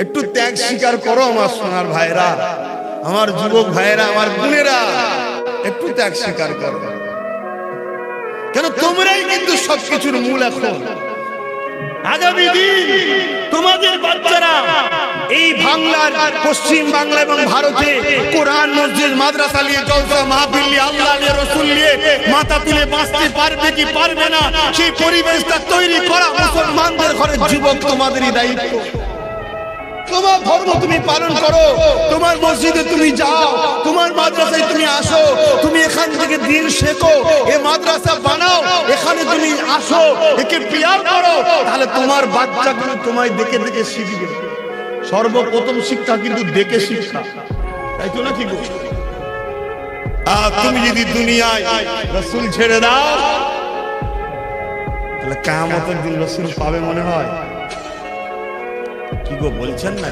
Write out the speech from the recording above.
একটু ত্যাগ স্বীকার করো আমার সোনার ভাইরা, আমার যুবক ভাইরা, আমার বোনেরা, একটু ত্যাগ স্বীকার করো। কেন তোমরাই কিন্তু সবকিছুর মূল। এখন আগামী দিন তোমাদের বাচ্চারা এই বাংলার, পশ্চিম বাংলা এবং ভারতে কোরআন, মসজিদ, মাদ্রাসা নিয়ে, জলসা মাহফিল নিয়ে, আল্লাহ নিয়ে, রসুল নিয়ে মাথা তুলে বাঁচতে পারবে কি পারবে না, সেই পরিবেশটা তৈরি করা মুসলমানদের ঘরের যুবক তোমাদেরই দায়িত্ব। তোমার ধর্ম তুমি পালন করো, তোমার মসজিদে তুমি যাও, তোমার মাদ্রাসায় তুমি আসো, তুমি এখান থেকে দিন শেখো, এ মাদ্রাসা বানাও, এখানে তুমি আসো, একে পিয়ার করো, তাহলে তোমার বাচ্চাগুলো তোমায় দেখে দেখে শিখবে। সর্বপ্রথম শিক্ষা কিন্তু দেখে শিক্ষা, তাই তো নাকি গো? আর তুমি যদি দুনিয়ায় রাসূল ছেড়ে দাও, তাহলে কিয়ামতের দিন রাসূল পাবে মনে হয়? কি গো বলছেন না?